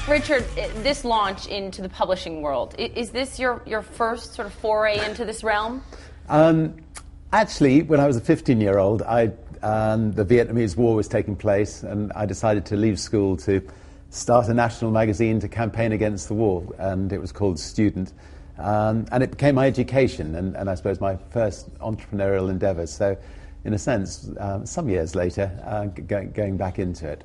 Richard, this launch into the publishing world, is this your first sort of foray into this realm? Actually, when I was a 15-year-old, the Vietnamese War was taking place, and I decided to leave school to start a national magazine to campaign against the war, and it was called Student. And it became my education, and I suppose my first entrepreneurial endeavour. So, in a sense, some years later, going back into it.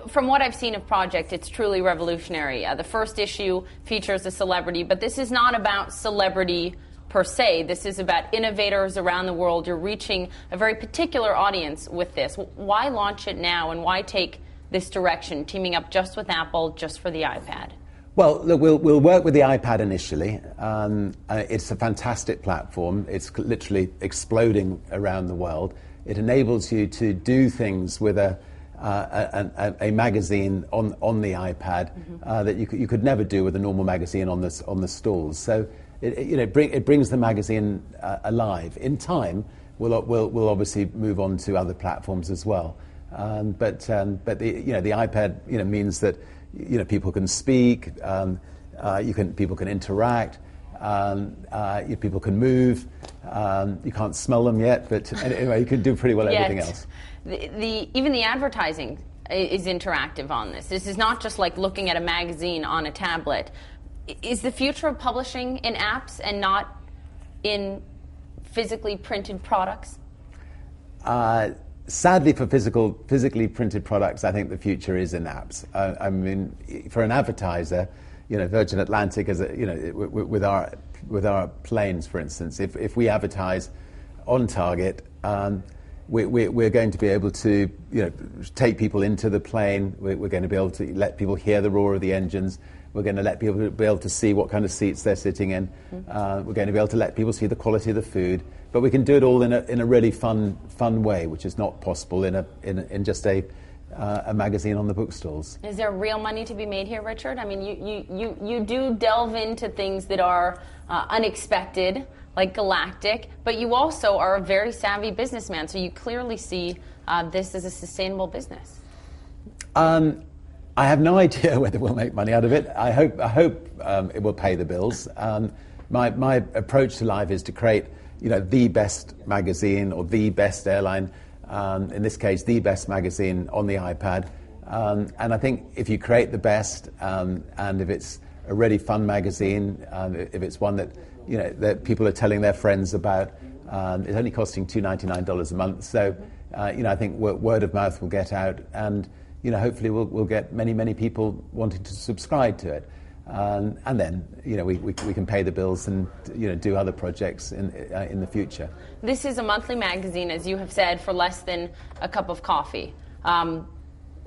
From what I've seen of Project, it's truly revolutionary. The first issue features a celebrity, but this is not about celebrity per se. This is about innovators around the world. You're reaching a very particular audience with this. Why launch it now, and why take this direction, teaming up just with Apple, just for the iPad? Well, look, we'll work with the iPad initially. It's a fantastic platform. It's literally exploding around the world. It enables you to do things with a magazine on the iPad that you could never do with a normal magazine on the stalls. So it brings the magazine alive. In time, we'll obviously move on to other platforms as well. But the iPad means that people can speak, people can interact, people can move. You can't smell them yet, but anyway, you can do pretty well everything else. Even the advertising is interactive on this. This is not just like looking at a magazine on a tablet. Is the future of publishing in apps and not in physically printed products? Sadly, for physically printed products, I think the future is in apps. I mean, for an advertiser, Virgin Atlantic, with our planes, for instance, if we advertise on target, we're going to be able to take people into the plane. We're going to be able to let people hear the roar of the engines. We're going to let people be able to see what kind of seats they're sitting in. We're going to be able to let people see the quality of the food. But we can do it all in a really fun way, which is not possible in just a magazine on the bookstalls. Is there real money to be made here, Richard? I mean, you do delve into things that are unexpected, like Galactic, but you also are a very savvy businessman, so you clearly see this as a sustainable business. I have no idea whether we'll make money out of it. I hope it will pay the bills. My approach to life is to create the best magazine or the best airline, in this case, the best magazine on the iPad. And I think if you create the best, and if it's a really fun magazine, if it's one that that people are telling their friends about, it's only costing $299 a month. So I think word of mouth will get out, and hopefully we'll get many people wanting to subscribe to it. And then we can pay the bills and do other projects in the future. This is a monthly magazine, as you have said, for less than a cup of coffee.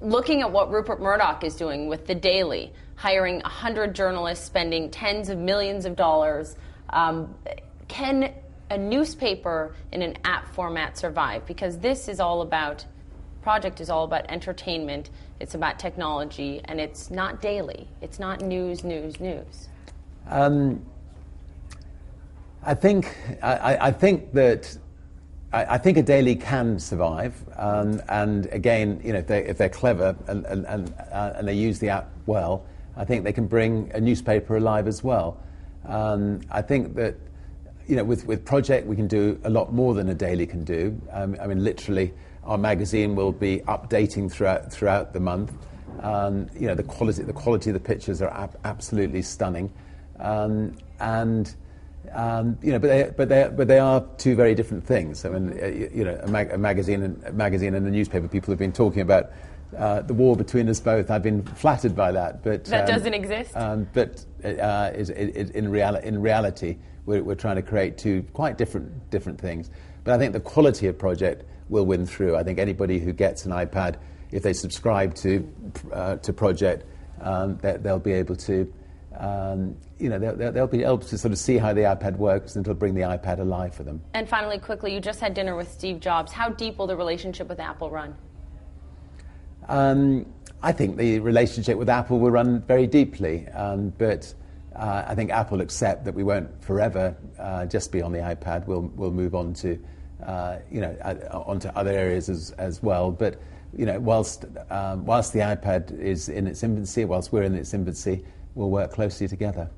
Looking at what Rupert Murdoch is doing with The Daily, hiring 100 journalists, spending tens of millions of dollars, can a newspaper in an app format survive? Because this is all about, Project is all about entertainment, it's about technology, and it's not daily. It's not news. I think a daily can survive, and again, if they're clever and they use the app well, I think they can bring a newspaper alive as well. I think that with Project we can do a lot more than a daily can do. I mean, literally, our magazine will be updating throughout the month. The quality of the pictures are absolutely stunning, but they are two very different things. I mean, a magazine and a newspaper. People have been talking about the war between us both. I've been flattered by that, but that doesn't exist. But in reality, we're trying to create two quite different things. But I think the quality of Project will win through. I think anybody who gets an iPad, if they subscribe to Project, they'll be able to, they'll be able to sort of see how the iPad works, and it'll bring the iPad alive for them. And finally, quickly, you just had dinner with Steve Jobs. How deep will the relationship with Apple run? I think the relationship with Apple will run very deeply, but I think Apple will accept that we won't forever just be on the iPad. We'll move on to onto other areas as well. But whilst the iPad is in its infancy, whilst we're in its infancy, we'll work closely together.